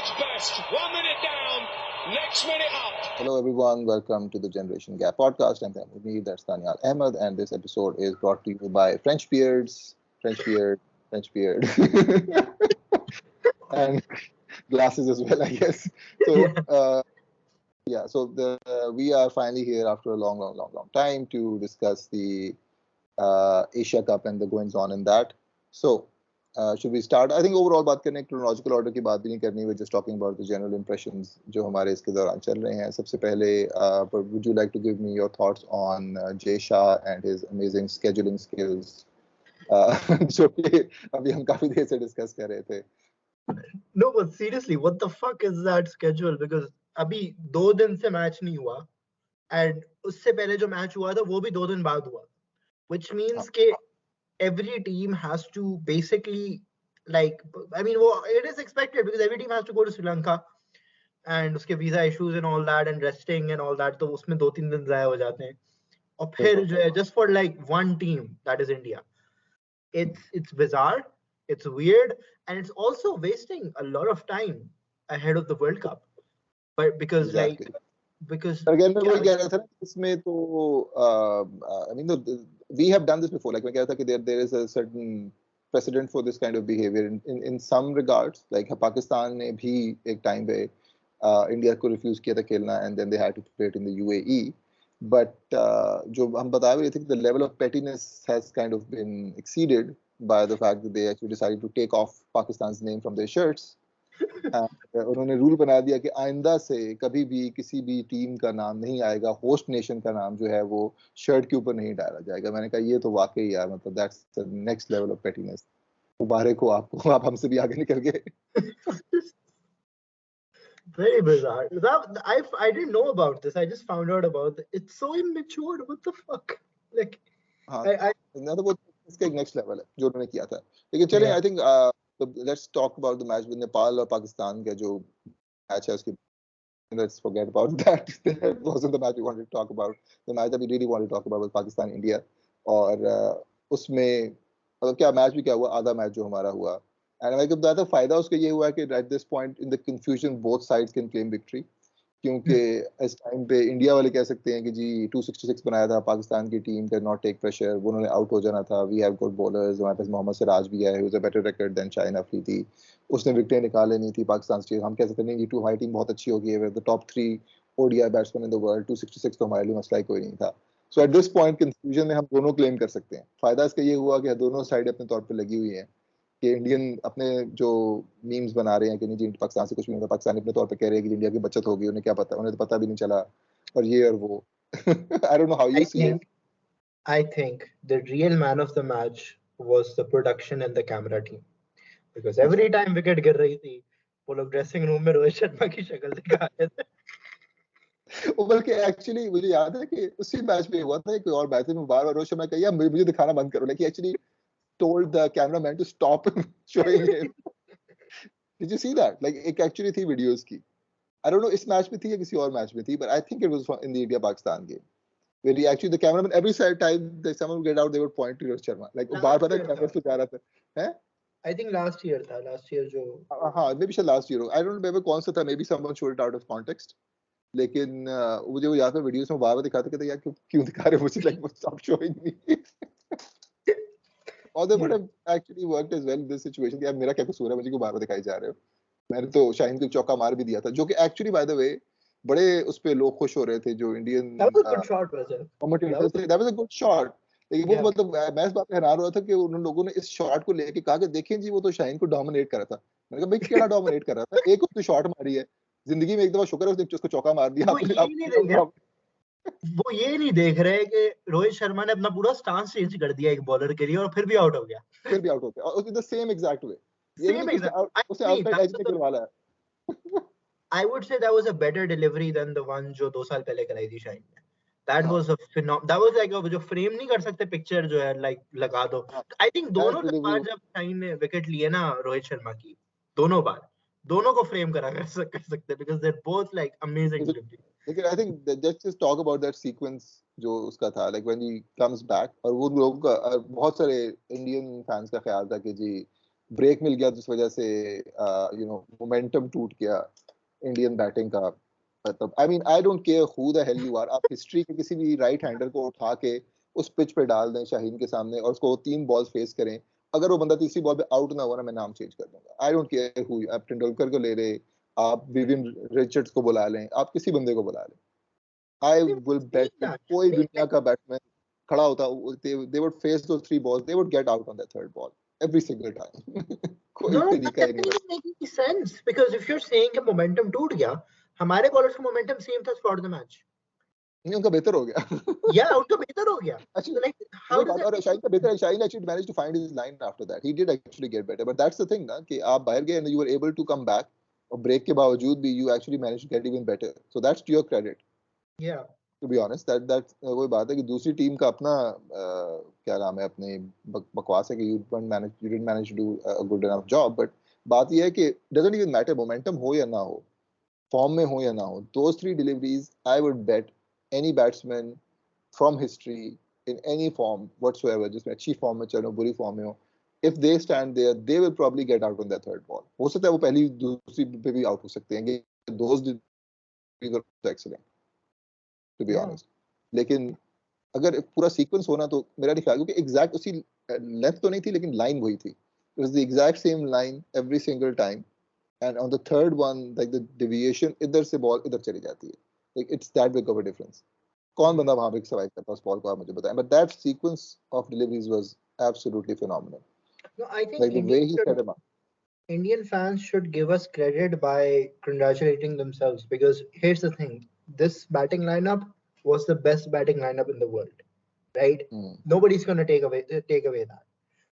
its best. 1 minute down, next minute up. Hello everyone, welcome to the Generation Gap podcast. I'm Tahmood, that's Daniel Ahmed, and this episode is brought to you by French Beards, and glasses as well, I guess. So, we are finally here after a long time to discuss the Asia Cup and the goings on in that. So, should we start? I think overall बात करने chronological order की बात भी नहीं करनी. We're just talking about the general impressions जो हमारे इसके दौरान चल रहे हैं. सबसे पहले, would you like to give me your thoughts on Jay Shah and his amazing scheduling skills? जो कि अभी हम काफी देर से discuss कर रहे थे. No, but seriously, what the fuck is that schedule? Because अभी 2 दिन से मैच नहीं हुआ, and उससे पहले जो मैच हुआ था वो भी 2 दिन बाद हुआ, which means कि every team has to basically, like, I mean, it is expected because every team has to go to Sri Lanka and उसके visa issues and all that and resting and all that, तो उसमें 2-3 दिन ज़ाया हो जाते हैं. और फिर जो है, just for like one team, that is India, it's bizarre, it's weird, and it's also wasting a lot of time ahead of the World Cup. But because Exactly. because again, मैं वही कह रहा था ना, इसमें तो I mean, we have done this before. Like मैं कह रहा था कि there is a certain precedent for this kind of behavior in some regards. Like Pakistan ने भी एक time पे इंडिया को refuse किया था खेलना, and then they had to play it in the UAE. But जो हम बता रहे थे कि the level of pettiness has kind of been exceeded by the fact that they actually decided to take off Pakistan's name from their shirts. उन्होंने rule बना दिया कि आइंदा से कभी भी किसी भी टीम का नाम नहीं आएगा, होस्ट नेशन का नाम जो है वो शर्ट के ऊपर नहीं डाला जाएगा. मैंने कहा ये तो वाकई यार, मतलब that's the next level of pettiness. मुबारक हो आपको, आप हमसे भी आगे निकल गए. Very bizarre. I didn't know about this. I just found out about it. It's so immature. What the fuck? Like, हाँ, वो इसका एक नेक्स्ट लेवल है जो उन्होंने किया था. लेकिन चलें, I think let's talk about the match with Nepal और पाकिस्तान का जो मैच है उसकी. Let's forget about that. That wasn't the match we wanted to talk about. The match that we really wanted to talk about was Pakistan India. और उसमें मतलब क्या match भी क्या हुआ, आधा मैच जो हमारा हुआ. And मैं कहता था फायदा उसका ये हुआ कि at this point in the confusion both sides can claim victory. क्योंकि इस टाइम पे इंडिया वाले कह सकते हैं कि जी 266 बनाया था, पाकिस्तान की team can not take pressure, वो उन्होंने आउट हो जाना था. वी हैव गुड बॉलर्स, हमारे पास मोहम्मद सिराज भी है, was a better record than Shaheen Afridi. उसने विकेटें निकाले नहीं थी पाकिस्तान से. हम कह सकते नहीं, टू हमारी टीम बहुत अच्छी होगी, है the top 3 ODI batsman in the world. 266 तो हमारे लिए मसला ही कोई नहीं था. सो एट दिस पॉइंट कंफ्यूजन में हम दोनों क्लेम कर सकते हैं. फायदा इसका ये हुआ कि दोनों साइड अपने तौर पर लगी हुई हैं कि इंडियन अपने जो मीम्स बना रहे हैं कि नहीं जी पाकिस्तान से कुछ नहीं होता, पाकिस्तान अपने तौर पे कह रहे हैं कि इंडिया की बचत होगी, उन्हें क्या पता, उन्हें तो पता भी नहीं चला, और ये और वो. I don't know how you see it. I think the real man of the match was the production and the camera team, because every time wicket गिर रही थी वो लोग ड्रेसिंग रूम में रोहित शर्मा की शक्ल दिखा रहे थे. बल्कि एक्चुअली मुझे याद है कि उसी मैच में हुआ था, एक और मैच में बार-बार रोहित शर्मा कहा मुझे दिखाना बंद करो, लेकिन actually told the cameraman to stop showing him. Did you see that? Like, एक actually थी videos की. I don't know इस मैच में थी या किसी और मैच में थी, but I think it was in the India-Pakistan game. Where he actually, the cameraman, every time that someone would get out, they would point to Rohit Sharma. Like, बार-बार camera पे जा रहा था. हैं? I think last year जो. हाँ, maybe शायद last year. I don't remember कौन सा था. Maybe someone showed it out of context. लेकिन मुझे वो याद है वीडियोस में बार-बार दिखाते थे यार क्यों दिखा रहे हो मुझे, like stop showing me. Or they would have actually worked as well in this situation कि यार मेरा क्या कसूर है, मुझे क्यों बार-बार दिखाई जा रहे हो. मैंने तो शाहीन को चौका मार भी दिया था, जो कि एक्चुअली बाय द वे बड़े उस पे लोग खुश हो रहे थे जो Indian That was a good shot, brother. That was a good shot. लेकिन वो मतलब मैं इस बात पे हैरान हो रहा था कि उन लोगों ने इस शॉट को लेके कहा कि देखें जी वो तो शाहीन को डोमिनेट कर रहा था. मैंने कहा भाई क्या डोमिनेट कर रहा था, एक उसने शॉट मारी है जिंदगी में, एक दफा शुक्र है उसने उसको चौका मार दिया. वो ये नहीं देख रहे कि रोहित शर्मा ने अपना पूरा स्टांस चेंज कर दिया एक बॉलर के लिए और फिर भी आउट हो गया. और द सेम एग्जैक्ट वे. उसे आउटसाइड एज पे करवा लिया. I would say that was a better delivery than the one जो 2 साल पहले कराई थी शाहीन ने. That was like जो फ्रेम नहीं कर सकते पिक्चर जो है, like लगा दो. I think दोनों बार जब शाहीन ने विकेट लिए ना रोहित शर्मा की, दोनों को फ्रेम करा कर सकते because they're both like amazing delivery. लेकिन I think let's just talk about that sequence जो उसका था, like when he comes back. और वो लोगों का बहुत सारे इंडियन फैंस का ख्याल था कि जी ब्रेक मिल गया जिस वजह से मोमेंटम टूट गया इंडियन बैटिंग का। मतलब I mean I don't care who the hell you are, आप हिस्ट्री के किसी भी राइट हैंडर को उठा के उस पिच पे डाल दें शाहीन के सामने और उसको 3 बॉल्स फेस करें, अगर वो बंदा तीसरी बॉल पे आउट ना हुआ ना, मैं नाम चेंज कर दूंगा। आई डोंट केयर हु, आप तेंदुलकर को ले रहे, आप विवियन रिचर्ड्स को बुला लें, आप किसी बंदे को बुला लें, आई विल बेट कि कोई दुनिया का बैट्समैन खड़ा होता, they would face those 3 balls, they would get out on that 3rd ball every single time. कोई No, that तरीका ही doesn't नहीं even make any sense because if you're saying कि momentum टूट गया, हमारे bowlers का momentum same था throughout the match. नहीं, उनका बेहतर हो गया। Yeah, उनका बेहतर हो गया. Actually, So like, how वही does बात, that और make शाहीन का any बेहतर है, sense? Shaheen actually managed to find his line after that. He did actually get better, but that's the thing ना कि आप बाहर गए and you were able to come back और ब्रेक के बावजूद भी you actually managed to get even better. So that's to your credit. Yeah. To be honest, that's वही बात है कि दूसरी टीम का अपना क्या नाम है, अपने बकवास है कि you didn't manage to do a good enough job, but बात ये है कि doesn't even matter momentum हो या ना हो, फॉर्म में हो या ना हो, those 3 deliveries I would bet any batsman from history in any form whatsoever, जिसमें अच्छी फॉर्म में चलो बुरी फॉर्म में हो, if they stand there they will probably get out on their 3rd ball. हो सकता है वो पहली दूसरी पे भी आउट हो सकते हैं, those deliveries were excellent to be honest. लेकिन अगर पूरा सीक्वेंस होना तो मेरा नहीं ख्याल, क्योंकि एग्जैक्ट उसी लेंथ तो नहीं थी लेकिन लाइन वही थी, it was the exact same line every single time, and on the 3rd one like the deviation इधर से बॉल इधर चली जाती है, like it's that big of a difference. कौन बंदा वहां पे सर्वाइव करता उस बॉल को, आप मुझे बताएं, but that sequence of deliveries was absolutely phenomenal, No, I think like the way he set him up. Indian fans should give us credit by congratulating themselves because here's the thing: this batting lineup was the best batting lineup in the world, right? Nobody's gonna take away that.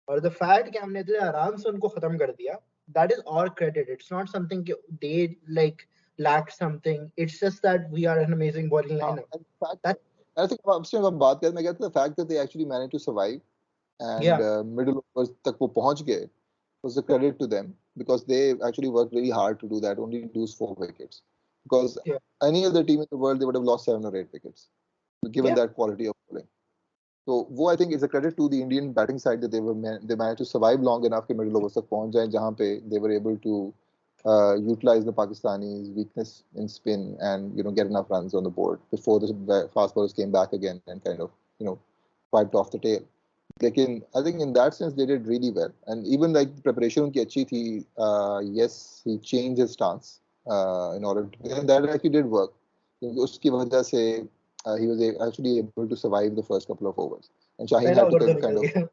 और the fact कि हमने इतने आराम से उनको खत्म कर दिया, that is our credit. It's not something कि they like lacked something. It's just that we are an amazing bowling lineup. That I think आपसे हम बात करें, मैं कहता हूं the fact that they actually managed to survive and middle overs तक वो पहुंच गए was a credit to them, because they actually worked really hard to do that, only lose 4 wickets, because any other team in the world they would have lost 7 or 8 wickets given that quality of bowling. So वो I think is a credit to the Indian batting side that they managed to survive long enough कि middle overs तक पहुंच जाएं जहां पे they were able to utilize the Pakistanis' weakness in spin and get enough runs on the board before the fast bowlers came back again and kind of wiped off the tail. लेकिन I think in that sense they did really well, and even like preparation उनकी अच्छी थी. Yes, he changed his stance in order to, and that actually did work, क्योंकि उसकी वजह से he was actually able to survive the first couple of overs, and Shaheen had to kind of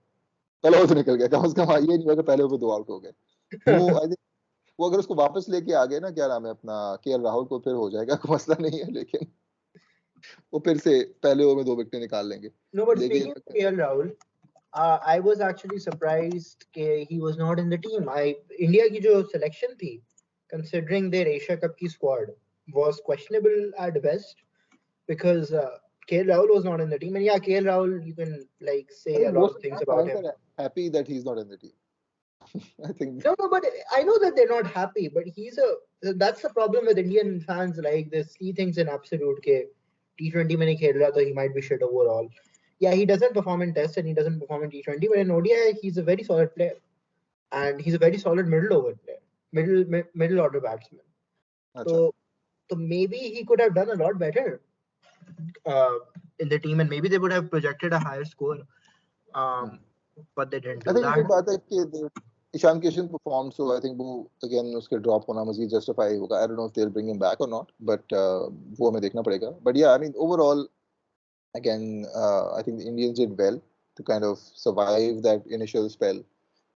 पहला over तो निकल गया, कम से कम ये नहीं हुआ कि पहले ओवर 2 आउट हो गए. वो I think वो अगर उसको वापस लेके आ गए ना, क्या नाम है अपना, केएल राहुल को, फिर हो जाएगा, कोई मसला नहीं है, लेकिन वो फिर से पहले ओवर में 2 विकेट निकाल लेंगे. No, but speaking of KL Rahul, I was actually surprised that he was not in the team. India की जो selection थी, considering their Asia Cup की squad, was questionable at best because KL Rahul was not in the team. And yeah, KL Rahul, you can like say a lot of things about him. Happy that he's not in the team. I think no, but I know that they're not happy, but that's the problem with Indian fans like this. He thinks in absolute के T20 में नहीं खेल रहा तो he might be shit overall. Yeah, he doesn't perform in Test and he doesn't perform in T20, but in ODI he's a very solid player, and he's a very solid middle over player, middle order batsman. So maybe he could have done a lot better in the team, and maybe they would have projected a higher score. But they didn't do I think that. ये बात है कि Ishan Kishan performed, so I think वो again उसके drop होना मज़ीद justify होगा. I don't know if they'll bring him back or not, but वो हमें देखना पड़ेगा. But yeah, I mean overall, again, I think the Indians did well to kind of survive that initial spell,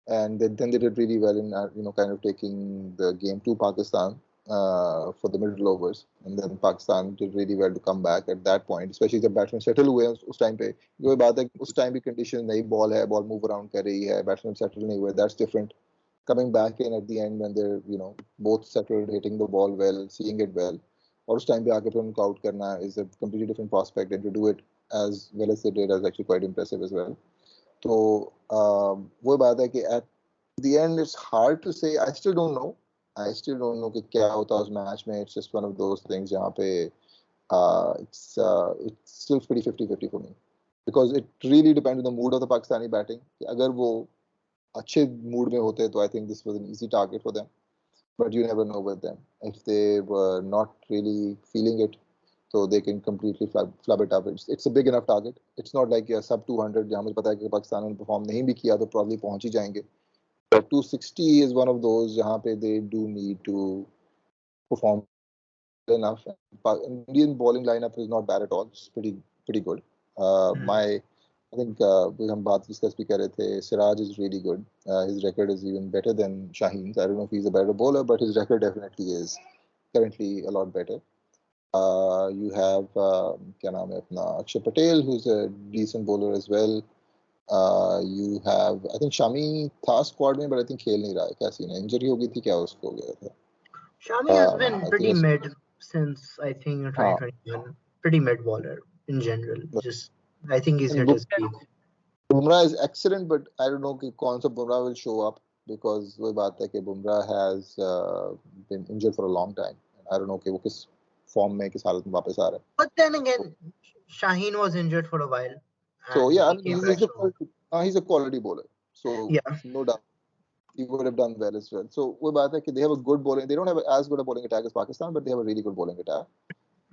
and then they did really well in kind of taking the game to Pakistan for the middle overs, and then Pakistan did really well to come back at that point, especially जब batsmen settle हुए उस time पे. ये बात है उस time भी condition नई ball है, ball move around कर रही है, batsmen settle नहीं हुए, that's different. Coming back in at the end when they're both settled, hitting the ball well, seeing it well, और उस time पे आके फिर उनको out करना is a completely different prospect, and to do it as well as they did is actually quite impressive as well. तो वो बात है कि at the end it's hard to say. I still don't know कि क्या होता उस match में. It's just one of those things जहाँ पे it's still pretty 50-50 for me, because it really depends on the mood of the Pakistani batting. अगर वो अच्छे मूड में होते तो I think this was an easy target for them. But you never know with them. If they were not really feeling it, so they can completely flub it up. It's a big enough target. It's not like a sub 200 जहाँ मुझे पता है कि पाकिस्तान ने perform नहीं भी किया तो probably पहुंच ही जाएंगे. But 260 is one of those जहाँ पे they do need to perform enough. Indian bowling lineup is not bad at all. It's pretty good. I think हम बात discuss भी कर रहे थे. Siraj is really good. His record is even better than Shaheen's. I don't know if he's a better bowler, but his record definitely is currently a lot better. You have क्या नाम है अपना Akshar Patel, who's a decent bowler as well. You have I think Shami था squad में, but I think खेल नहीं रहा है. क्या सीन है? Injury हो गई थी क्या उसको हो गया था? Shami has been I pretty think mid since I think 2021. Pretty mid bowler in general. Just I think he's hit his peak. Bumrah is excellent, but I don't know कि कौन सा Bumrah will show up because वही बात है कि Bumrah has been injured for a long time. I don't know कि वो किस form में किस हालत में वापस आ रहा है. But then again, Shaheen was injured for a while. So yeah, I and he mean, came back strong. he's a quality bowler. So Yeah. no doubt he would have done well as well. So वही बात है कि they have a good bowling. They don't have as good a bowling attack as Pakistan, but they have a really good bowling attack.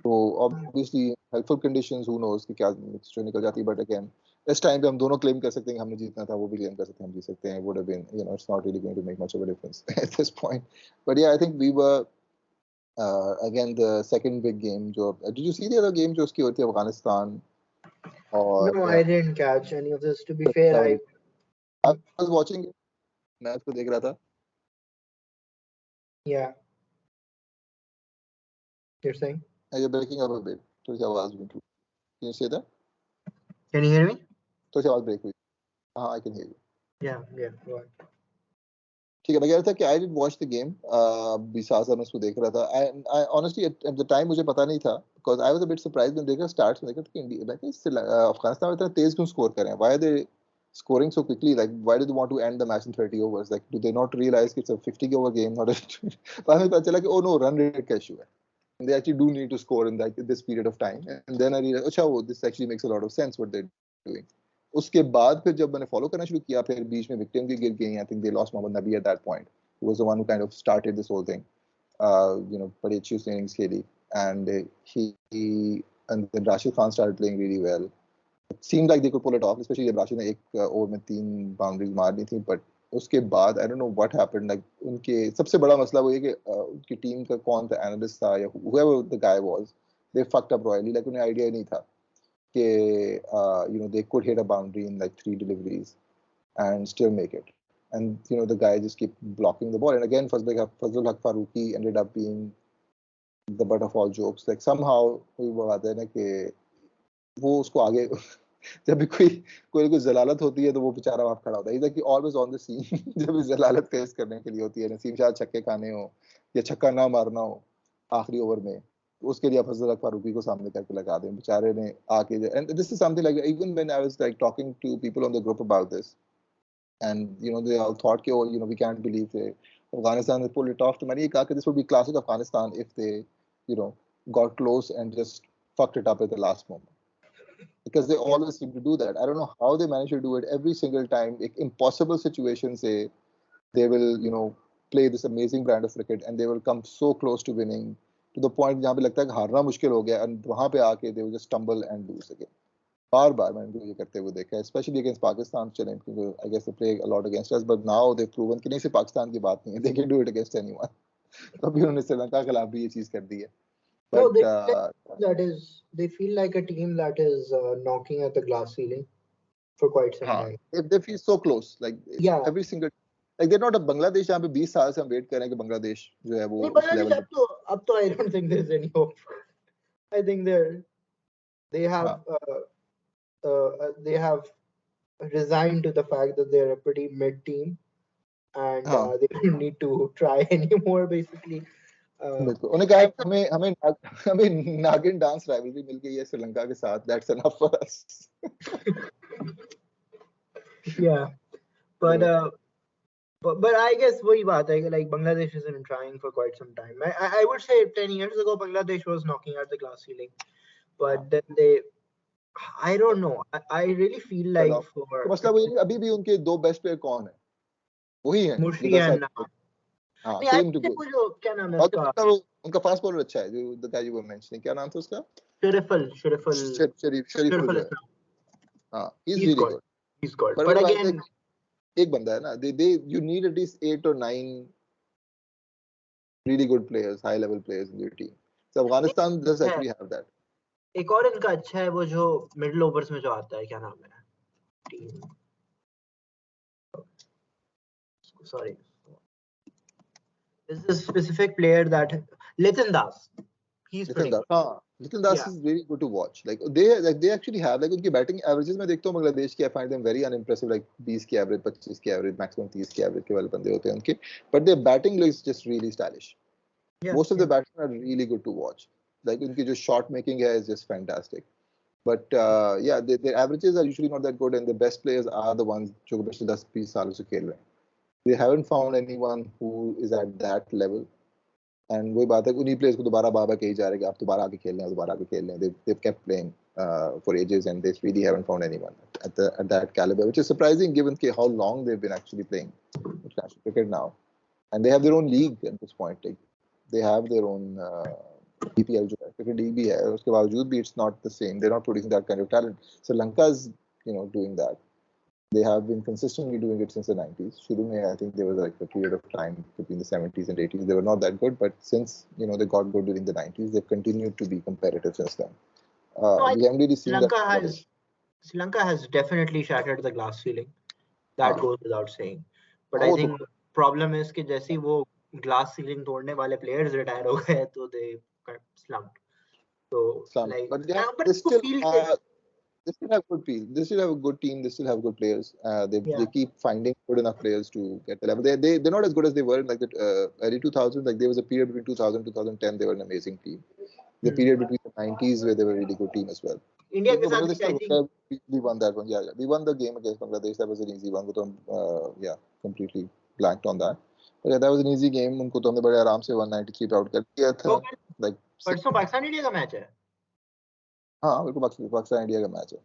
So obviously helpful conditions, who knows कि क्या situation निकल जाती है. But again, इस time पे हम दोनों claim कर सकते हैं कि हमने जीतना था, वो भी claim कर सकते हैं हम जीत सकते हैं. Would have been, it's not really going to make much of a difference at this point. But yeah, I think we were again the second big game. Did you see the other game जो उसकी होती है Afghanistan? No, I didn't catch any of this. To be fair, I was watching it. मैं उसको देख रहा था. Yeah. You're saying? You're breaking up a bit. थोड़ी सी आवाज भी. Can you say that? Can you hear me? थोड़ी सी आवाज break हुई. हाँ, I can hear you. Yeah. Go on. ठीक है, मैं कह रहा था कि I did watch the game. बिसासा मैं उसको देख रहा था. I honestly at the time मुझे पता नहीं था because I was a bit surprised when देखा starts में देखा कि इंडिया अफगानिस्तान इतना तेज क्यों स्कोर कर रहे हैं? Why are they scoring so quickly? Like why do they want to end the match in 30 overs? Like do they not realize it's a 50 over game? Not a बाद में पता चला कि oh no, run rate का issue है. And they actually do need to score in this period of time. And then I realized, अच्छा वो this actually makes a lot of sense what they're doing. उसके बाद फिर जब मैंने follow करना शुरू किया फिर बीच में विक्टिम भी गिर गई. I think they lost Mohammad Nabi at that point. He was the one who kind of started this whole thing. बड़ी अच्छी उसने इनिंग्स खेली and he and then Rashid Khan started playing really well. It seemed like they could pull it off, especially जब राशिद ने एक over में 3 boundaries मारनी थी. बट उसके बाद I don't know what happened. Like उनके सबसे बड़ा मसला वो ये कि उनकी टीम का कौन था एनालिस्ट था या whoever the guy was, they fucked up royally. like उन्हें आइडिया नहीं था they could hit a boundary in like 3 deliveries and still make it. And the guy just keep blocking the ball. And again, Fazlul Haq Farooqi ended up being the butt of all jokes. Like somehow वही बात है ना कि वो उसको आगे जब भी कोई जलालत होती है तो वो बेचारा वहां खड़ा होता है. He's like always on the scene जब भी जलालत फेस करने के लिए होती है. नसीम शाह छक्के खाने हो या छक्का ना मारना हो आखिरी ओवर में, उसके लिए फजल हक फारूकी को सामने करके लगा दें. बेचारे ने आके and this is something like even when I was like talking to people on the group about this and they all thought कि we can't believe that Afghanistan has pulled it off. तो मैंने ये कहा कि this would be classic Afghanistan if they got close and just fucked it up at the last moment. Because they always seem to do that. I don't know how they manage to do it every single time. Impossible situations, they will play this amazing brand of cricket and they will come so close to winning to the point जहाँ पे लगता है कि हारना मुश्किल हो गया and वहाँ पे आके they will just stumble and lose again. बार मैंने इनको ये करते हुए देखा है, especially against Pakistan. चलें क्योंकि I guess they play a lot against us, but now they've proven कि नहीं सिर्फ पाकिस्तान की बात नहीं है, they can do it against anyone. अभी उन्होंने श्रीलंका के खिलाफ भी ये चीज कर दी है. No, they feel like a team that is knocking at the glass ceiling for quite some time. They feel so close, like every single, like they're not a Bangladesh जहाँ पे 20 साल से हम वेट कर रहे हैं कि बांग्लादेश जो है वो उस लेवल पे. अब तो I don't think there's any hope. I think they have resigned to the fact that they're a pretty mid team and they don't need to try anymore basically. उन्हें कहा हमें नागिन डांस राइवलरी मिल गई है श्रीलंका के साथ. That's enough for us. Yeah, but I guess वही बात है कि like Bangladesh isn't trying for quite some time. I would say 10 years ago Bangladesh was knocking at the glass ceiling, but then I don't know. I really feel like मसला वही है अभी भी उनके 2 बेस्ट प्लेयर कौन है? वही है Mushi जिधर and साइड हाँ नहीं, I सेम टू think गो वो जो क्या नाम है और तो उसका, मतलब उनका फास्ट बॉलर अच्छा है जो the guy you were mentioning क्या नाम था उसका Shariful शरीफुल जो है Islam. हाँ he is He's really good. Good He's good. पर But वही बात है again, एक बंदा है ना दे you need at least 8 or 9 really good players high level players in your team so Afghanistan does है, actually have that एक और इनका अच्छा है वो जो मिडिल ओवर्स में जो आता है, क्या नाम है team, sorry, this is a specific player that Litin Das. He's pretty Nitin Das good. हाँ Nitin Das Yeah. is very good to watch like they actually have like उनकी batting averages में देखता हूँ बांग्लादेश की I find them very unimpressive like 20 की average 25 की average maximum 30 की average के वाले बंदे होते हैं उनके but their batting looks just really stylish Yeah, most of the yeah. batsmen are really good to watch like उनकी जो shot making है is just fantastic but yeah their averages are usually not that good and the best players are the ones जो पिछले 10-20 सालों से खेल रहे हैं they haven't found anyone who is at that level and वही बात है उन्हीं players को दोबारा बाबा कही जा रहा है कि आप दोबारा आके खेल लें दोबारा आके खेल लें they've kept playing for ages and they really haven't found anyone at that caliber which is surprising given how long they've been actually playing international cricket now and they have their own league at this point like they have their own BPL जो है cricket league भी है उसके बावजूद भी it's not the same they're not producing that kind of talent Sri Lanka is doing that they have been consistently doing it since the 90s शुरू में I think there was like a period of time between the 70s and 80s they were not that good but since they got good during the 90s they've continued to be competitive since then No, I we haven't really Sri seen that Lanka has definitely shattered the glass ceiling. That goes without saying. But हाँ I वो think तो problem is कि जैसे ही वो glass ceiling तोड़ने वाले players retire हो गए तो they got slumped. So some like, but yeah but they you still feel they still have good team. They still have a good team. They still have good players. They keep finding good enough players to get the level. They're not as good as they were in like the early 2000s. Like there was a period between 2000 and 2010. They were an amazing team. The period between the 90s where they were a really good team as well. India के साथ Bangladesh I think we won that one. Yeah, we won the game against Bangladesh. That was an easy one. Yeah, completely blanked on that. But yeah, that was an easy game. उनको तो हमने बड़े आराम से 193 पे out कर दिया था. Like परसों पाकिस्तान इंडिया का मैच है. हाँ बिल्कुल पाकिस्तान इंडिया का मैच है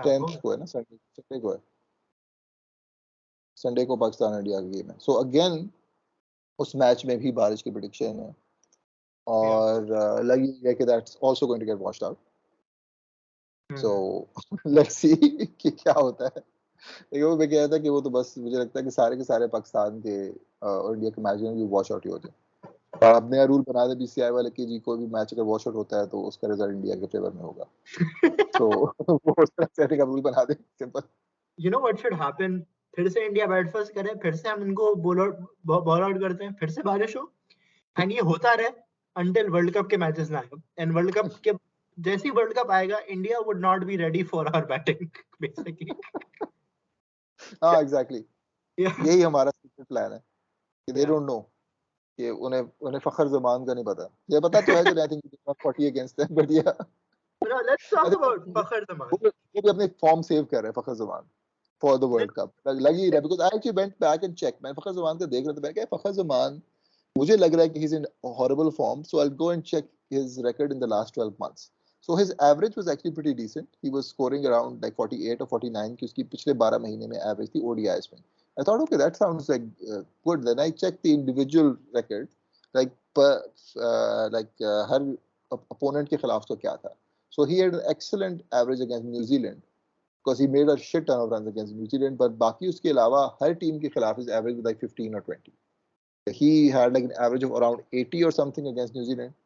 10th को है ना संडे को है संडे को पाकिस्तान इंडिया का गेम है सो अगेन उस मैच में भी बारिश की प्रेडिक्शन है और लगी है कि that's also going to get washed out so let's see कि क्या होता है लेकिन वो मैं कह रहा था कि वो तो बस मुझे लगता है कि सारे के सारे पाकिस्तान के और इंडिया के मैच में भी वॉश आउट ही होते हैं और अब नया रूल बना दे बीसीआई वाले कि जी कोई भी मैच अगर वॉश आउट होता है तो उसका रिजल्ट इंडिया के फेवर में होगा तो वो उस तरह से का रूल बना they simple You know what should happen? फिर से इंडिया बैट फर्स्ट करे फिर से हम इनको बॉल आउट करते हैं फिर से बारिश हो एंड ये होता रहे until वर्ल्ड कप के मैचेस ना आए एंड वर्ल्ड कप के जैसे ही वर्ल्ड कप आएगा India would not be ready for our batting basically. हाँ एग्जैक्टली यही हमारा सीक्रेट प्लान है कि दे डोंट नो कि उन्हें फखर जमान का नहीं पता ये पता तो है कि I think 40 against them but या Let's talk about फखर जमान. वो भी अपने फॉर्म सेव कर रहे हैं Fakhar Zaman for the world cup लगी रहा because I actually went back and check मैं फखर जमान को देख रहा था मैं क्या फखर जमान मुझे लग रहा है कि he is in horrible form so I will go and check his record in the last 12 months so his average was actually pretty decent he was scoring around like 48 or 49 की उसकी पिछले 12 महीने में एवरेज थी ODIs में I thought okay that sounds like good then I checked the individual record like her opponent के खिलाफ तो क्या था so he had an excellent average against New Zealand because he made a shit ton of runs against New Zealand but बाकी उसके अलावा हर team के खिलाफ his average was like 15 or 20 he had like an average of around 80 or something against New Zealand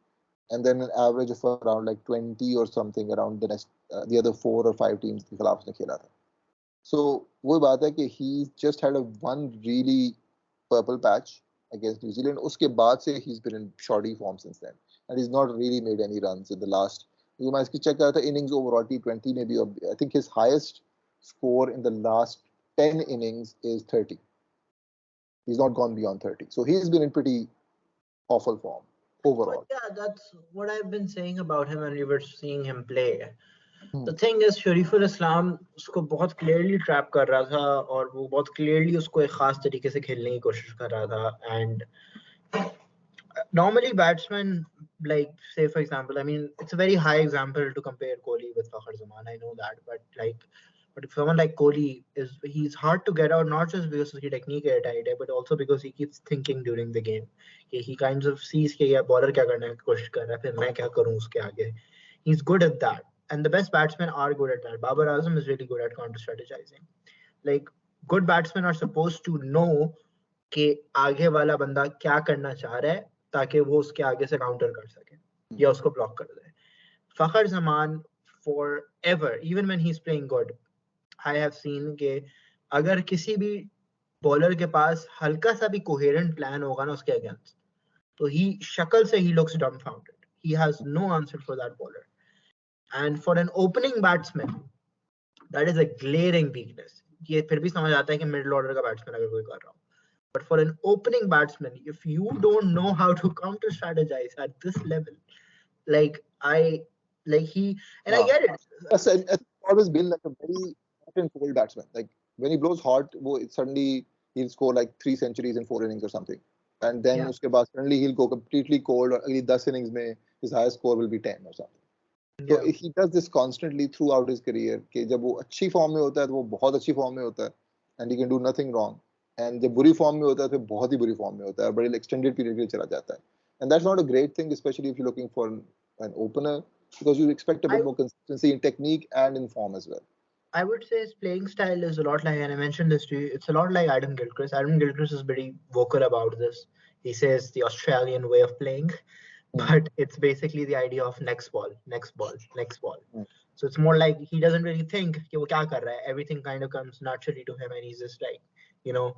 and then an average of around like 20 or something around the other 4 or 5 teams के खिलाफ उसने खेला था so वो बात है कि he just had a one really purple patch against New Zealand उसके बाद से he's been in shoddy form since then and he's not really made any runs in the last मैं इसकी चेक कर रहा था innings overall T20 में भी I think his highest score in the last 10 innings is 30 he's not gone beyond 30 so he's been in pretty awful form overall. But yeah, that's what I've been saying about him when we were seeing him play. The thing is, Shariful Islam उसको बहुत clearly trap कर रहा था और वो बहुत clearly उसको एक खास तरीके से खेलने की कोशिश कर रहा था and normally batsmen like say for example I mean it's a very high example to compare Kohli with Fakhar Zaman I know that but like But if someone like Kohli he's hard to get out, not just because his technique is tight, but also because he keeps thinking during the game. He kind of sees कि यार bowler क्या करने की कोशिश कर रहा है, फिर मैं क्या करूँ उसके आगे. He's good at that, and the best batsmen are good at that. Babar Azam is really good at counter strategizing. Like good batsmen are supposed to know कि आगे वाला बंदा क्या करना चाह रहा है ताकि वो उसके आगे से काउंटर कर सके या उसको ब्लॉक कर दे. Fakhar Zaman forever, even when he's playing good, I have seen कि अगर किसी भी बॉलर के पास हल्का सा भी कोहेरेंट प्लान होगा ना उसके अगेंस्ट, तो ही शक्ल से he looks dumbfounded. He has no answer for that bowler. And for an opening batsman, that is a glaring weakness. ये फिर भी समझ आता है कि मिडिल ऑर्डर का बैट्समैन अगर कोई कर रहा हो. But for an opening batsman, if you don't know how to counter strategize at this level, like I get it. It's always been like a very hot and cold batsman. Like when he blows hot, suddenly he'll score like 3 centuries in 4 innings or something, and then uske baad suddenly he'll go completely cold. Or अगली 10 innings में his highest score will be 10 or something. So he does this constantly throughout his career. कि जब वो अच्छी form में होता है तो वो बहुत अच्छी फॉर्म में होता है, and he can do nothing wrong. And जब बुरी फॉर्म में होता है तो बहुत ही बुरी फॉर्म में होता है और बड़े extended period के लिए चला जाता है. And that's not a great thing, especially if you're looking for an opener, because you expect a bit more consistency in technique and in form as well. I would say his playing style is a lot like, and I mentioned this to you, it's a lot like Adam Gilchrist. Adam Gilchrist is very vocal about this. He says the Australian way of playing, but it's basically the idea of next ball, next ball, next ball. So it's more like he doesn't really think कि वो क्या कर रहा है. Everything kind of comes naturally to him, and he's just like, you know,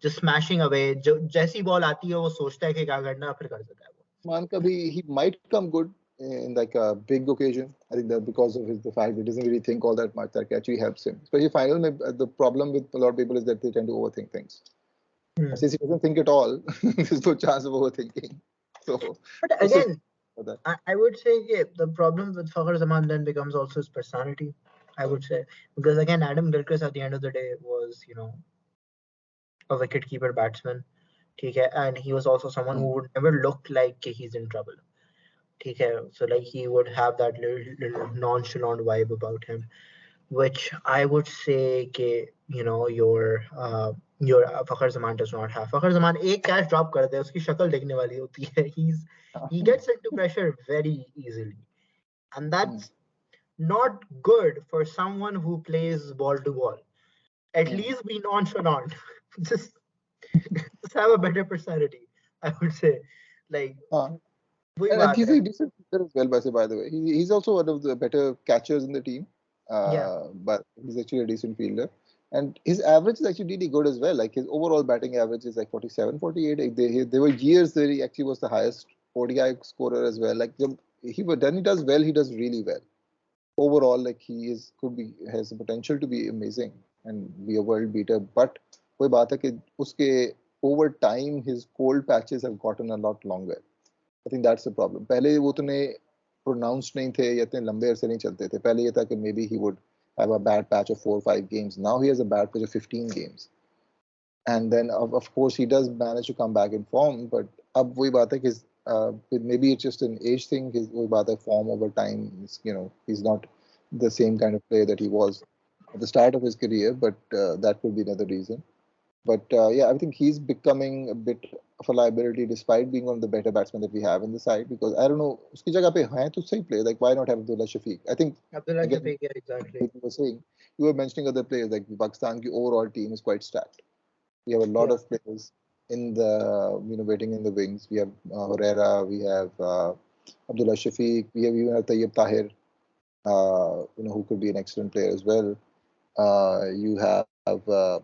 just smashing away. जैसी ball आती है वो सोचता है कि क्या करना फिर कर देता है वो. Man, he might come good in like a big occasion. I think that because of the fact that he doesn't really think all that much, that actually helps him. Especially final, the problem with a lot of people is that they tend to overthink things. Since he doesn't think at all, there's no chance of overthinking. So, but again, I would say the problem with Fakhar Zaman then becomes also his personality. I would say, because again, Adam Gilchrist at the end of the day was, you know, a wicket-keeper batsman. Okay, and he was also someone who would never look like he's in trouble. Okay, so like he would have that little nonchalant vibe about him, which I would say, you know, your Fakhar Zaman does not have. Fakhar Zaman एक catch drop कर दे, उसकी शक्ल देखने वाली होती है. He gets into pressure very easily, and that's not good for someone who plays ball to ball. At least be nonchalant. just have a better personality, I would say. Like. And he's a decent player as well, by the way. He's also one of the better catchers in the team. But he's actually a decent fielder. And his average is actually really good as well. Like his overall batting average is like 47, 48. There were years where he actually was the highest ODI scorer as well. Like when he does well, he does really well. Overall, like he has the potential to be amazing and be a world beater. But वही बात है कि उसके over time his cold patches have gotten a lot longer. I think that's the problem. पहले वो इतने pronounced नहीं थे या इतने लंबे अरसे नहीं चलते थे. पहले ये था कि maybe he would have a bad patch of 4 or 5 games. Now he has a bad patch of 15 games. And then of course he does manage to come back in form. But अब वही बात है कि maybe it's just an age thing. वही बात है form over time. You know, he's not the same kind of player that he was at the start of his career. But that could be another reason. But yeah, I think he's becoming a bit of a liability despite being one of the better batsmen that we have in the side. Because I don't know, उसकी जगह पे हैं तो सही player. Like why not have Abdullah Shafiq? I think Abdullah Shafiq, yeah, exactly. You were mentioning other players like Pakistan. Ki overall team is quite stacked. We have a lot of players in the waiting in the wings. We have Herrera, we have Abdullah Shafiq, we have even Tayyib Tahir, who could be an excellent player as well. You have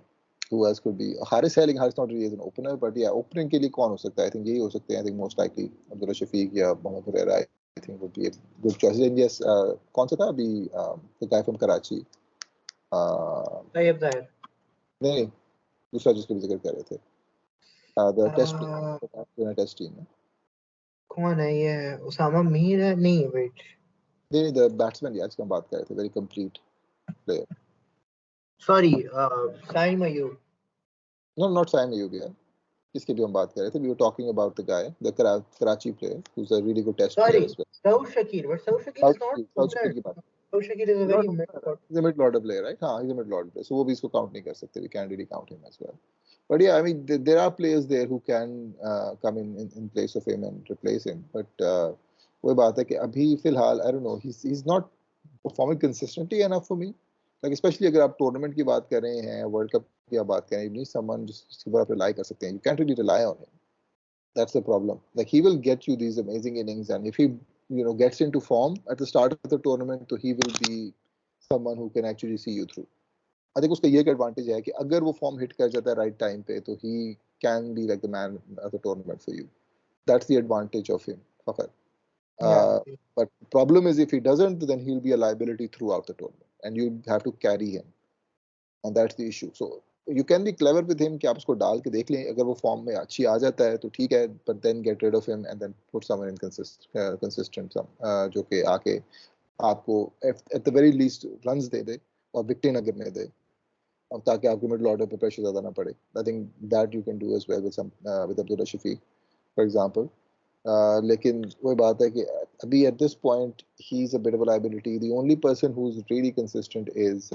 who else could be? Haris है, लेकिन Haris not really as an opener, but yeah, opening के लिए कौन हो सकता है? I think यही हो सकते हैं. I think most likely Abdullah Shafiq या Mohammad Herrera, I think would be a good choice. And yes, कौन सा था अभी the guy from Karachi? Tayyib Tahir. नहीं, दूसरा जिसका भी जिक्र कर रहे थे. The test team. कौन है ये? उसामा मीर है? नहीं, wait. नहीं, the batsman यार जिसका हम बात कर रहे थे, very complete player. Sorry, Saim Ayub. No, not Saim Ayub. किसके भी हम बात कर रहे थे? We were talking about the guy, the Karachi player, who's a really good test player as well. Saur Shakir, but Saur Shakir is not Saur Shakir की बात. Wahid Shakir is a very mid He's a mid-order player, right? हाँ, he's a mid-order player. So वो भी इसको count नहीं कर सकते. We can't really count him as well. But yeah, I mean, there are players there who can come in place of him and replace him. But वही बात है कि अभी फिलहाल I don't know, he's not performing consistently enough for me. Like especially अगर आप tournament की बात कर रहे हैं, World Cup की आप बात कर रहे हैं, you need someone जिसके ऊपर आप rely कर सकते हैं. You can't really rely on him. That's the problem. Like he will get you these amazing innings, and if he gets into form at the start of the tournament, so he will be someone who can actually see you through. I think उसका ये एक advantage है कि अगर वो form hit कर जाता है right time पे, तो he can be like the man of the tournament for you. That's the advantage of him. Fakhar. But the problem is if he doesn't, then he'll be a liability throughout the tournament, and you have to carry him, and that's the issue. So you can be clever with him कि आप उसको डाल के देख लें, अगर वो form में अच्छी आ जाता है तो ठीक है, but then get rid of him and then put someone in consistent जो कि आके आपको at the very least runs दे दे और विकेट न गिरने दे, और ताकि आपको मिडिल ऑर्डर पे प्रेशर ज़्यादा ना पड़े. I think that you can do as well with Abdullah Shafiq, for example. लेकिन वही बात है कि अभी at this point he's a bit of a liability. The only person who's really consistent is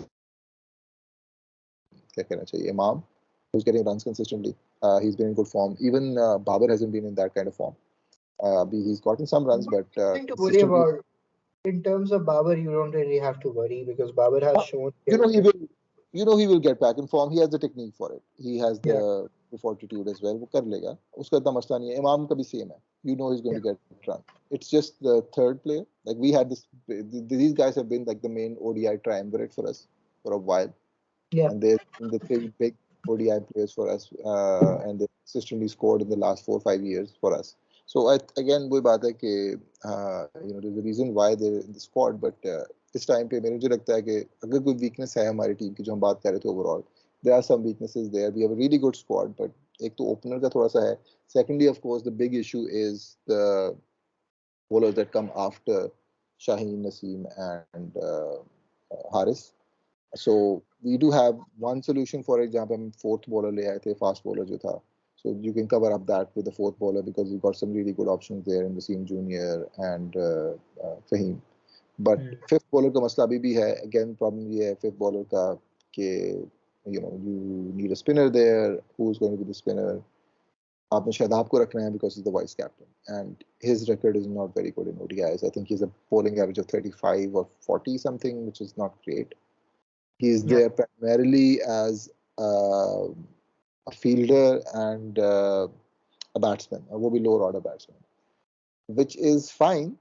क्या कहना चाहिए, Imam, who's getting runs consistently. He's been in good form. Even Babar hasn't been in that kind of form. He's gotten some runs, but nothing to worry about. In terms of Babar, you don't really have to worry because Babar has shown. He will get back in form. He has the technique for it. He has the fortitude as well. वो कर लेगा. उसका इतना मसला नहीं है. Imam का भी same है. He's going to get run. It's just the third player. Like we had this. These guys have been like the main ODI triumvirate for us for a while. Yeah. And they've been the three big ODI players for us, and they consistently scored in the last 4 or 5 years for us. So again, वही बात है कि there's a reason why they're in the squad, but इस time पे मुझे लगता है कि अगर कोई weakness है हमारी टीम की जो हम बात कर रहे थे overall, there are some weaknesses there. We have a really good squad, but एक तो opener का थोड़ा सा है. Secondly, of course, the big issue is the bowlers that come after Shaheen, Naseem, and Haris. So we do have one solution. For example, fourth bowler ले आए थे, fast bowler जो था. So you can cover up that with the fourth bowler because you've got some really good options there in Wasim Junior and Fahim. But fifth bowler का मसला अभी भी है. Again, problem ये है fifth bowler का कि you need a spinner there. Who's going to be the spinner? आपने शादाब को रखना है because he's the vice captain, and his record is not very good in ODIs. I think he's a bowling average of 35 or 40 something, which is not great. He's there primarily as a fielder and a batsman, a वो भी lower order batsman, which is fine.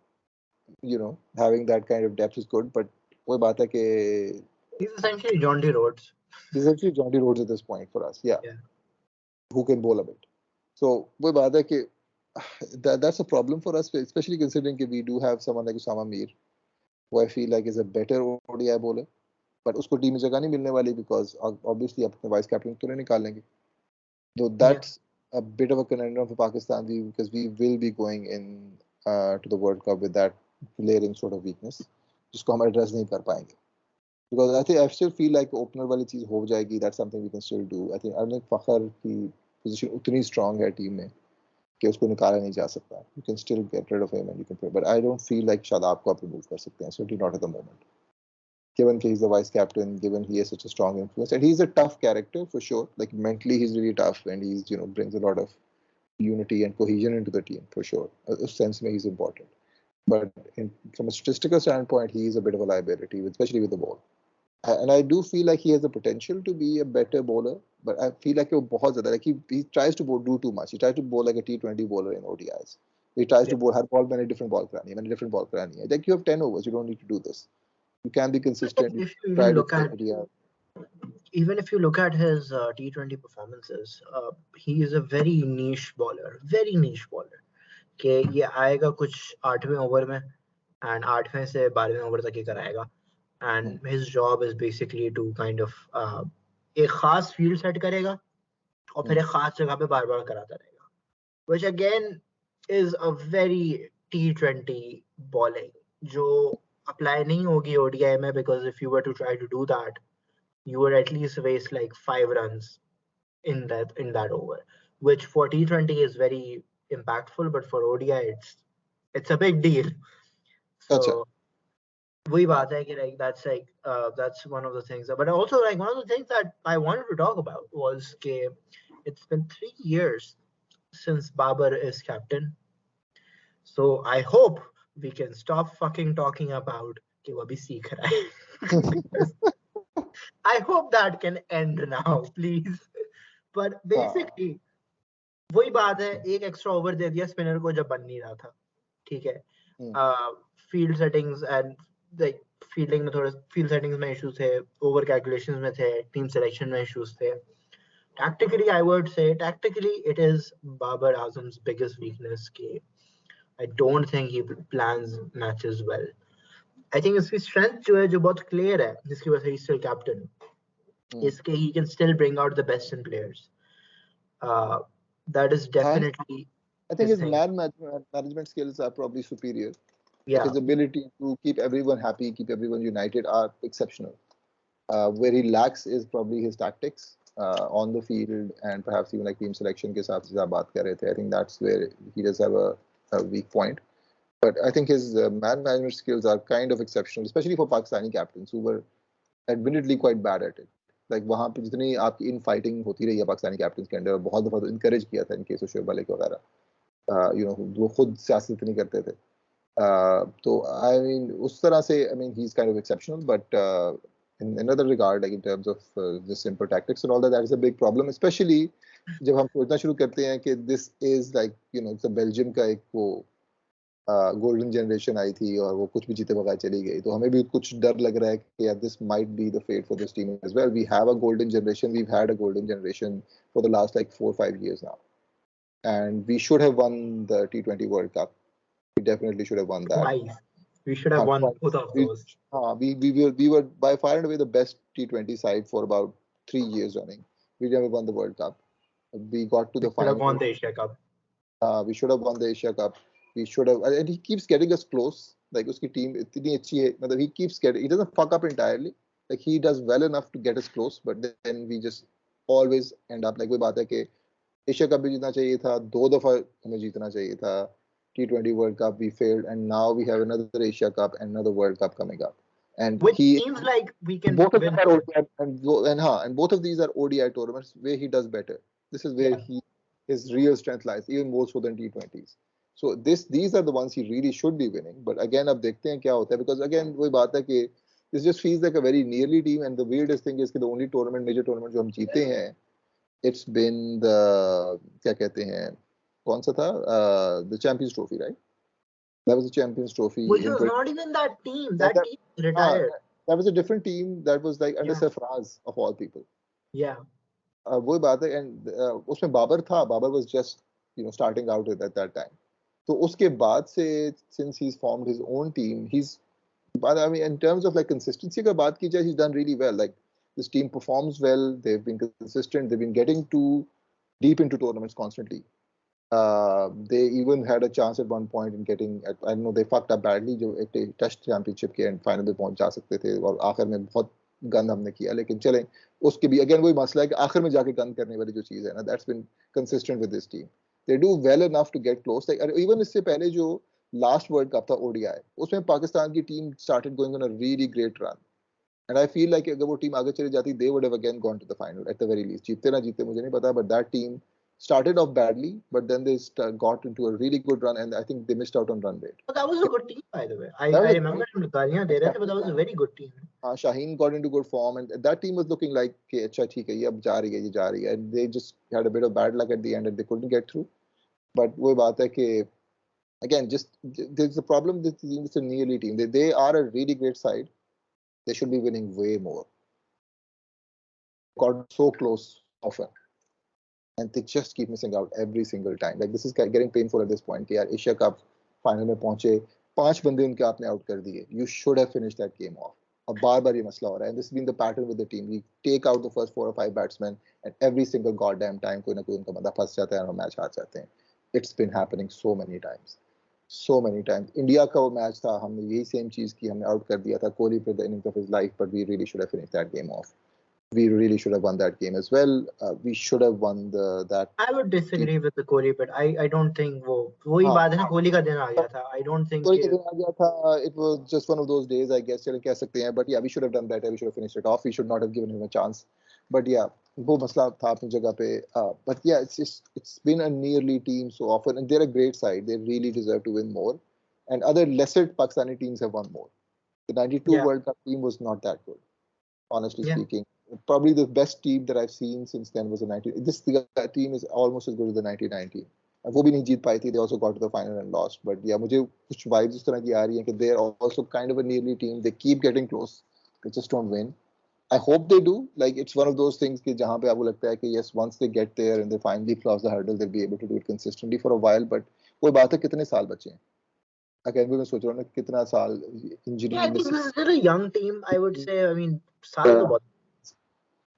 Having that kind of depth is good, but वही बात है कि he's essentially John D. Rhodes. He's essentially John D. Rhodes at this point for us, yeah. Who can bowl a bit. So वही बात है कि that's a problem for us, especially considering that we do have someone like Usama Mir, who I feel like is a better ODI bowler. But उसको team में जगह नहीं मिलने वाली because obviously अपने वाइस कैप्टन तो नहीं निकाल लेंगे. So that's a bit of a conundrum for Pakistan because we will be going in to the World Cup with that glaring sort of weakness जिसको हम address नहीं कर पाएंगे. Because I still feel like opener वाली चीज हो जाएगी. That's something we can still do. I think फखर की position उतनी strong है टीम में कि उसको निकाला नहीं जा सकता. You can still get rid of him and you can play. But I don't feel like Shadab को आप remove कर सकते हैं. Certainly not at the moment. Given he's the vice captain, given he has such a strong influence, and he's a tough character for sure. Like mentally, he's really tough, and he's brings a lot of unity and cohesion into the team for sure. In sense, he's important. But from a statistical standpoint, he is a bit of a liability, especially with the ball. And I do feel like he has the potential to be a better bowler, but I feel like he tries to do too much. He tries to bowl like a T20 bowler in ODIs. He tries to bowl her ball many different ball karani. Like you have 10 overs, you don't need to do this. You can be consistent. If you even if you look at his T20 performances, he is a very niche bowler. कि ये आएगा कुछ 8वें over में and 8वें से 12वें over तक ही कराएगा. And his job is basically to kind of एक खास फील्ड सेट करेगा और फिर एक खास जगह पे बार-बार कराता रहेगा. Which again is a very T20 bowling जो apply नहीं होगी ODI में because if you were to try to do that, you would at least waste like 5 runs in that over, which for T20 is very impactful, but for ODI it's a big deal. So वही बात है कि like that's one of the things, but also like one of the things that I wanted to talk about was कि it's been 3 years since Babar is captain, so I hope we can stop fucking talking about कि वो अभी सीख रहा है. Because I hope that can end now, please. But basically वही बात है, एक एक्स्ट्रा ओवर दे दिया स्पिनर को जब बन नहीं रहा था, ठीक है. Field settings and like fielding में थोड़े फील्ड सेटिंग्स में इश्यूज थे, ओवर कैलकुलेशंस में थे, टीम सिलेक्शन में इश्यूज थे. Tactically, I would say it is Babar Azam's biggest weakness. I don't think he plans matches well. I think इसकी strength जो है, जो बहुत clear है, जिसकी वजह से he's still captain, is कि he can still bring out the best in players. That is definitely. I think his management skills are probably superior. Yeah. His ability to keep everyone happy, keep everyone united are exceptional. Where he lacks is probably his tactics on the field and perhaps even like team selection के साथ जैसा बात कर रहे थे. I think that's where he does have a weak point. But I think his man management skills are kind of exceptional, especially for Pakistani captains who were admittedly quite bad at it. Like वहाँ पे जितनी आपकी in fighting होती रही है Pakistani captains के अंदर, बहुत दफा तो इनकरेज किया था इनके शोएब मलिक वगैरह, वो खुद सियासत नहीं करते थे. तो आई मीन उस तरह से I mean he is kind of exceptional, but in another regard, like in terms of just simple tactics and all that, that is a big problem, especially जब हम सोचना शुरू करते हैं कि this is like it's a Belgium का एक वो गोल्डन जनरेशन आई थी और वो कुछ भी जीते बगैर चली गई, तो हमें भी कुछ डर लग रहा है कि यार this might be the fate for this team as well. We have a golden generation, वी've had a golden generation for the last like 4-5 years now, and we should have won the T20 World Cup. We definitely should have won that. Twice. We should have won both of those. We were by far and away the best T20 side for about 3 years running. We never won the World Cup. We got to the final. We should have won the Asia Cup. We should have won the Asia Cup. We should have, and he keeps getting us close. Like uski team itni achhi hai, matlab he keeps getting, he doesn't fuck up entirely. Like he does well enough to get us close, but then we just always end up like वही बात है कि Asia cup भी जीतना चाहिए था, 2 दफा हमें जीतना चाहिए था. T20 World Cup we failed, and now we have another Asia Cup and another World Cup coming up. And which seems like we can both of them are ODI, and both of these are ODI tournaments where he does better. This is where his real strength lies, even more so than T20s. So these are the ones he really should be winning. But again, अब देखते हैं क्या होता है, because again वही बात है कि this just feels like a very nearly team, and the weirdest thing is कि the only major tournament जो हम जीते हैं, it's been the क्या कहते हैं, कौन सा था, the Champions Trophy, right? That was the Champions Trophy. Which was not even that team. That team retired. That was a different team. That was like under Sarfraz of all people. Yeah. वही बात है, and उसमें बाबर था. Babar was just starting out at that time. तो उसके बाद से since he's formed his own team, but I mean in terms of like consistency का बात की जाए, he's done really well. Like this team performs well. They've been consistent. They've been getting deep into tournaments constantly. They even had a chance at one point in getting, I don't know, they fucked up badly जो एक test championship के and final में पहुंच जा सकते थे और आखिर में बहुत गंद हमने किया. लेकिन चलें, उसके भी अगेन वही मसला है कि आखिर में जाके गंद करने वाली जो चीज़ है ना, that's been consistent with this team. They do well enough to get close. Like even इससे पहले जो लास्ट वर्ल्ड कप था ODI, उसमें पाकिस्तान की team started going on a really great run. And I feel like अगर वो team आगे चली जाती, they would have again gone to the final at the very least. जीतते ना जीतते मुझे नहीं पता, but that team started off badly, but then they got into a really good run, and I think they missed out on run rate. But that was a good team, by the way. I remember him गालियां दे रहे थे, but that was a very good team. Shaheen got into good form, and that team was looking like कि अच्छा ठीक है, ये अब जा रही है, and they just had a bit of bad luck at the end, and they couldn't get through. But वही बात है कि again, just there's a problem. This team is a nearly team. They are a really great side. They should be winning way more. Got so close often. And they just keep missing out every single time. Like this is getting painful at this point. कि यार Asia cup final में पहुंचे, 5 बंदे उनके आपने out कर दिए. You should have finished that game off. अब बार-बार ये मसला हो रहा है. And this has been the pattern with the team. We take out the first 4 or 5 batsmen, and every single goddamn time कोई ना कोई उनका बंदा फंस जाता है और मैच हार जाते हैं. It's been happening so many times. So many times. India का वो मैच था, हमने यही सेम चीज की, हमने आउट कर दिया था. Kohli played the innings of his life, but we really should have finished that game off. we really should have won that game as well. We should have won that. I would disagree with the Kohli, but I don't think वही बात है ना, कोहली का दिन आ गया था. I don't think Kohli का दिन आ गया था. It was just one of those days, I guess. चलो कह सकते हैं. But yeah, we should have done better. We should have finished it off. We should not have given him a chance. But yeah, वो मसला था अपनी जगह पे. But yeah, it's been a nearly team so often, and they're a great side. They really deserve to win more. And other lesser Pakistani teams have won more. The '92 World Cup team was not that good, honestly speaking. Probably the best team that I've seen since then was the 90. This team is almost as good as the 1990. वो भी नहीं जीत पाई थी. They also got to the final and lost. But yeah, मुझे कुछ vibes इस तरह की आ रही हैं कि they're also kind of a nearly team. They keep getting close. They just don't win. I hope they do. Like, it's one of those things कि जहाँ पे आपको लगता है कि yes, once they get there and they finally cross the hurdle, they'll be able to do it consistently for a while. But वो बात है कितने साल बचे हैं. Again, मैं सोच रहा हूँ ना कितना साल injury. Yeah, I think they're a young team. I would say. I mean, साल तो बहुत.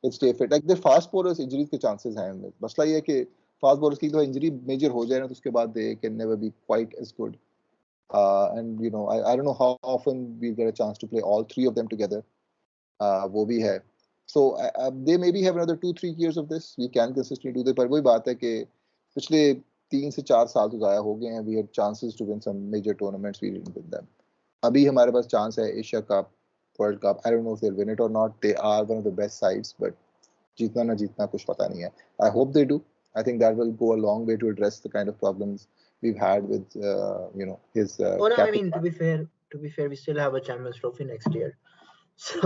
Let's stay fit. Like, their fast bowlers injuries के chances हैं. मसला ये है कि fast bowlers की तो injury major हो जाए ना तो उसके बाद they can never be quite as good. And you know, I don't know how often we get a chance to play all three of them together. वो भी है. So they maybe have another 2-3 years of this. We can consistently do that. पर वही बात है कि पिछले 3 से 4 साल तो ज़ाया हो गए हैं. We had chances to win some major tournaments. We didn't win them. अभी हमारे पास chance है Asia Cup, World Cup. I don't know if they'll win it or not. They are one of the best sides, but जीतना ना जीतना कुछ पता नहीं है. I hope they do. I think that will go a long way to address the kind of problems we've had with his. Oh no, I mean, to be fair, we still have a Champions Trophy next year. So.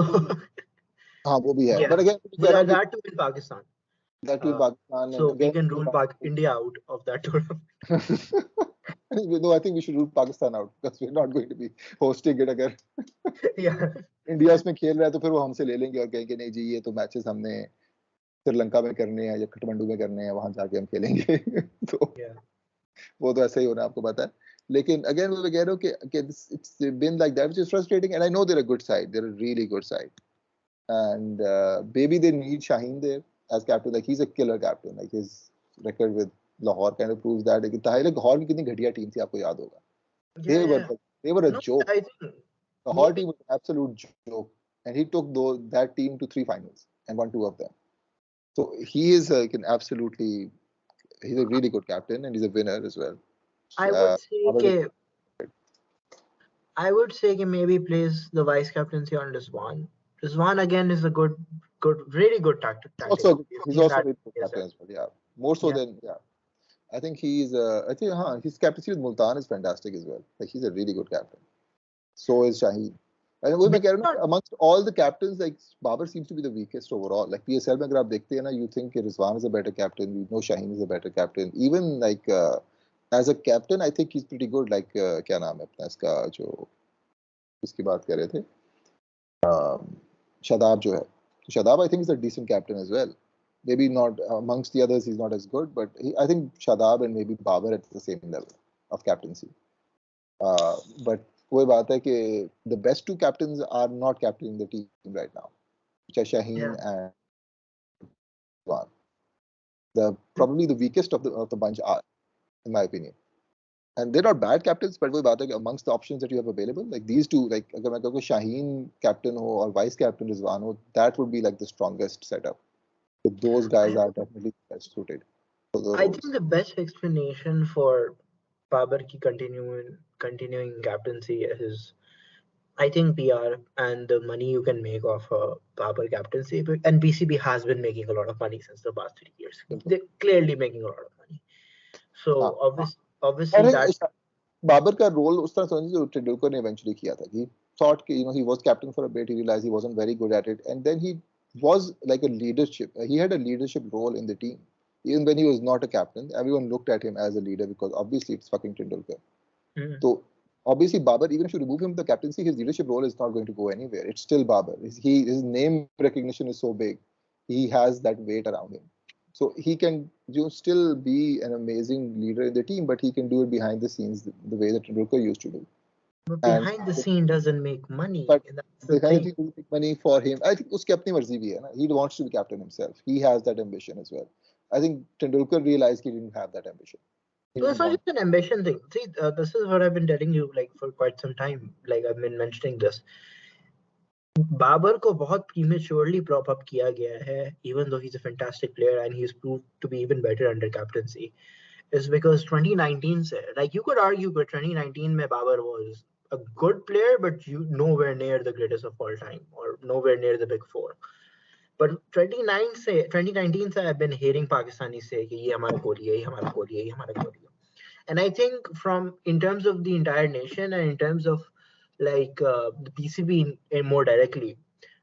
हाँ वो भी है. Yeah. But again, that too in Pakistan. That too in Pakistan. So we can rule India out of that tournament. No, I think we should rule Pakistan out because we're not going to be hosting it अगर. Yeah. India उसमें खेल रहा है तो फिर वो हमसे ले लेंगे और कहेंगे नहीं जी ये तो मैचेस हमने श्रीलंका में करने हैं या काठमांडू में करने हैं, वहां जाके हम खेलेंगे. तो वो तो ऐसा ही होना आपको पता है. लेकिन अगेन वो कह रहे हो कि it's been like that, which is frustrating, and I know they're a good side. They're a really good side. And maybe they need Shaheen there as captain. Like, he's a killer captain. Like, his record with Lahore kind of proves that. Like, Lahore की कितनी घटिया team थी आपको याद होगा. They were a joke. I think Lahore team was an absolute joke, and he took that team to 3 finals and won 2 of them. So he is he's a really good captain, and he's a winner as well. I would say that maybe plays the vice captaincy on Rizwan. Rizwan again is a really good tactic. He's also a really good captain as well. Yeah, more so than I think his captaincy with Multan is fantastic as well. Like, he's a really good captain. So is Shaheen. And amongst all the captains, like, Babar seems to be the weakest overall. Like, PSL में अगर आप देखते हैं ना, you think Rizwan is a better captain. You know Shaheen is a better captain. Even like as a captain, I think he's pretty good. Like क्या नाम है अपना इसका जो इसकी बात कर रहे थे, Shadab जो है. Shadab, I think, is a decent captain as well. Maybe not amongst the others, he's not as good, but I think Shadab and maybe Babar at the same level of captaincy. But वही बात है कि the best 2 captains are not captaining the team right now, which are Shaheen and Rizwan. Probably the weakest of the bunch are, in my opinion. And they're not bad captains, but वही बात है कि amongst the options that you have available, like these 2, like अगर मैं कहूँ Shaheen captain हो और vice captain Rizwan हो, that would be like the strongest setup. So those guys are definitely best suited. I think the best explanation for Babar ki continuing captaincy is, I think, PR and the money you can make off Babar captaincy. And BCB has been making a lot of money since the past 3 years. They're clearly making a lot of money. So obviously that Babar का role उस तरह समझिए जो Tendulkar ने eventually किया था. He thought कि he was captain for a bit. He realized he wasn't very good at it, and then he was like a leadership. He had a leadership role in the team. Even when he was not a captain, everyone looked at him as a leader because obviously it's fucking Tendulkar. So obviously Babar, even if you remove him from the captaincy, his leadership role is not going to go anywhere. It's still Babar. His name recognition is so big. He has that weight around him. So he can still be an amazing leader in the team, but he can do it behind the scenes the way that Tendulkar used to do. But behind the scene doesn't make money. But that's the behind thing. the scene doesn't make money for him. I think उसकी अपनी मर्जी भी है ना. He wants to be captain himself. He has that ambition as well. I think Tendulkar realized he didn't have that ambition. So it's not just an ambition thing. See, this is what I've been telling you like for quite some time. Like, I've been mentioning this. Babar को बहुत prematurely prop up किया गया है, even though he's a fantastic player and he's proved to be even better under captaincy, is because 2019 से, like you could argue that 2019 में Babar was a good player, but nowhere near the greatest of all time or nowhere near the big four. But 2019 से I've been hearing Pakistani say कि ये हमारा कोहली है, ये हमारा कोहली है, ये हमारा कोहली है. And I think in terms of the entire nation and in terms of like the PCB more directly,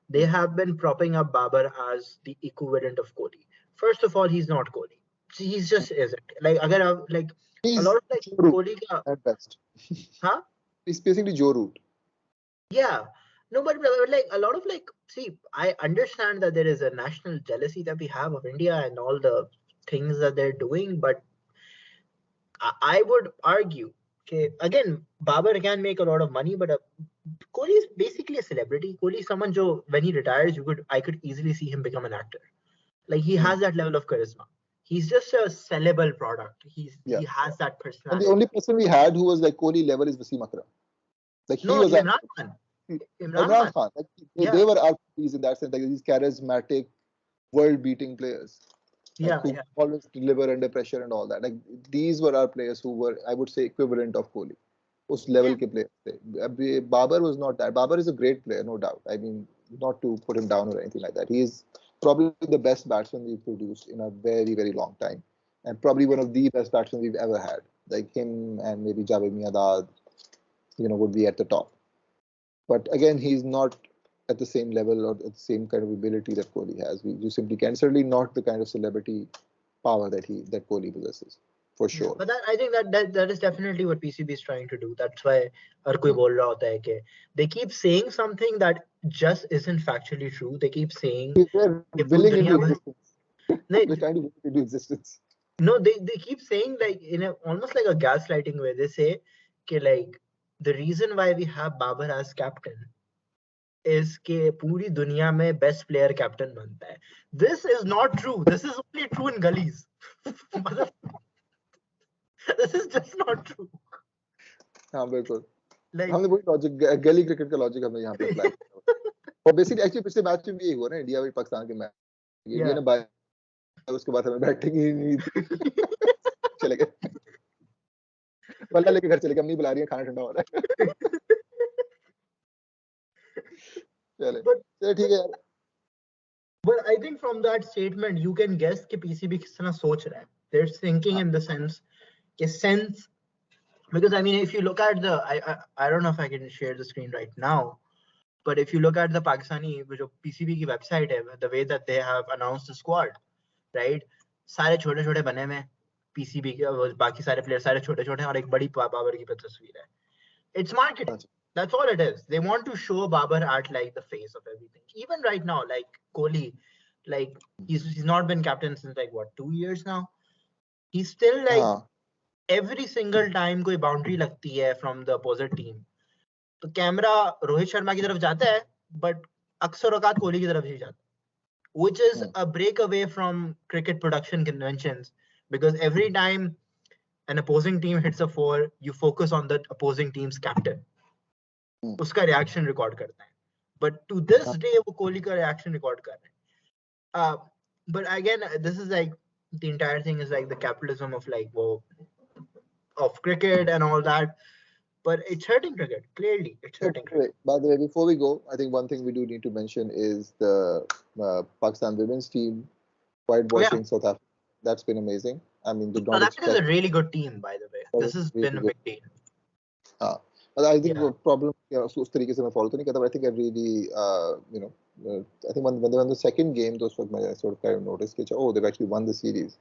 they have been propping up Babar as the equivalent of Kohli. First of all, he's not Kohli. He's just isn't. Like, like a He's lot of like Joe Root Kohli ka, at best. huh? He's basically Joe Root. Yeah. No, but like a lot of like, see, I understand that there is a national jealousy that we have of India and all the things that they're doing, but I would argue, okay, again, Babar can make a lot of money, but Kohli is basically a celebrity. Kohli is someone who, when he retires, I could easily see him become an actor. Like he has that level of charisma. He's just a sellable product. He has that And personality. the only person we had who was like Kohli level is Wasim Akram. Like he was Imran Khan. Imran Khan. Like they were RPs in that sense. Like these charismatic, world-beating players. Like, who always deliver under pressure and all that. Like these were our players who were, I would say, equivalent of Kohli. Us level ke players the. Babar was not that. Babar is a great player, no doubt. I mean, not to put him down or anything like that. He is probably the best batsman we've produced in a very, very long time. And probably one of the best batsmen we've ever had. Like him and maybe Javed Miandad, would be at the top. But again, he's not at the same level or at the same kind of ability that Kohli has. You simply can. Certainly not the kind of celebrity power that Kohli possesses, for sure. But I think that is definitely what PCB is trying to do. That's why koi bol raha hota hai ke they keep saying something that just isn't factually true. They keep saying they're willing into existence. They're trying to will into existence. No, they keep saying like in almost like a gaslighting way. They say ke like the reason why we have Babar as captain is कि पूरी दुनिया में best player captain बनता है. This is not true. This is only true in gullies. This is just not true. हाँ बिल्कुल. हमने वही लॉजिक गली क्रिकेट का लॉजिक हमने यहाँ पे अप्लाई किया. और बेसिकली एक्चुअली पिछले मैच में भी यही हुआ ना, इंडिया और पाकिस्तान के मैच. ये ना बाय उसके बाद हमें बैटिंग ही नहीं चले गए. बल्ला लेके घर चले गए, अम्मी बुला रही है, खाना ठंडा हो रहा है. चले ठीक है यार. But I think from that statement you can guess कि PCB किस तरह सोच रहा है. They're thinking in the sense because I mean if you look at the I don't know if I can share the screen right now, but if you look at the Pakistani जो PCB की website है, the way that they have announced the squad, right? सारे छोटे छोटे बने में PCB के बाकी सारे players सारे छोटे छोटे और एक बड़ी बाबर की तस्वीर है. It's marketing. That's all it is. They want to show Babar at like the face of everything. Even right now, like Kohli, like he's not been captain since like what 2 years now. He's still like every single time कोई boundary लगती है from the opposite team, तो camera Rohit Sharma की तरफ जाता है, but अक्सर औकात कोहली की तरफ ही जाता है, which is a break away from cricket production conventions, because every time an opposing team hits a four, you focus on the opposing team's captain. उसका reaction record करता है. But to this day वो कोहली का reaction record कर रहे हैं. But again, this is like the entire thing is like the capitalism of like of cricket and all that. But it's hurting cricket. Clearly, it's hurting cricket. By the way, before we go, I think one thing we do need to mention is the Pakistan women's team whitewashing South Africa. That's been amazing. I mean, South Africa is a really good team, by the way. This has been a big deal. I think the problem, उस तरीके से मैं follow तो नहीं करता, but I think I really, I think when they won the second game, those were my sort of kind of noticed that they've actually won the series.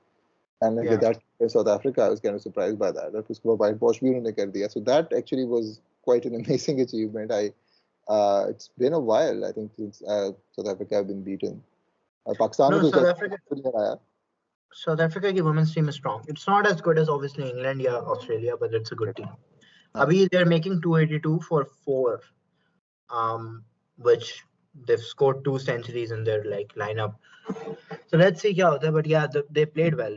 And with that in South Africa, I was kind of surprised by that. That was whitewash भी उन्होंने कर दिया. So that actually was quite an amazing achievement. It's been a while, I think, since South Africa have been beaten. Pakistan South Africa की women's team is strong. It's not as good as obviously England or Australia, but it's a good team. Abhi they're making 282 for 4, which they've scored 2 centuries in their like lineup. So let's see kya hota hai, but yeah, they played well.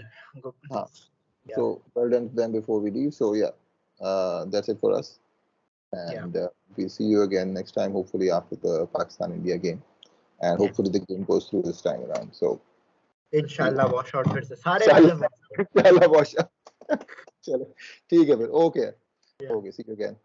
So well done to them before we leave. So yeah, that's it for us. And we'll see you again next time, hopefully after the Pakistan-India game. And hopefully the game goes through this time around. So, इंशाल्लाह wash out फिर से सारे Inshallah. Matches Inshallah, wash up. चलो ठीक है फिर, okay, see you again.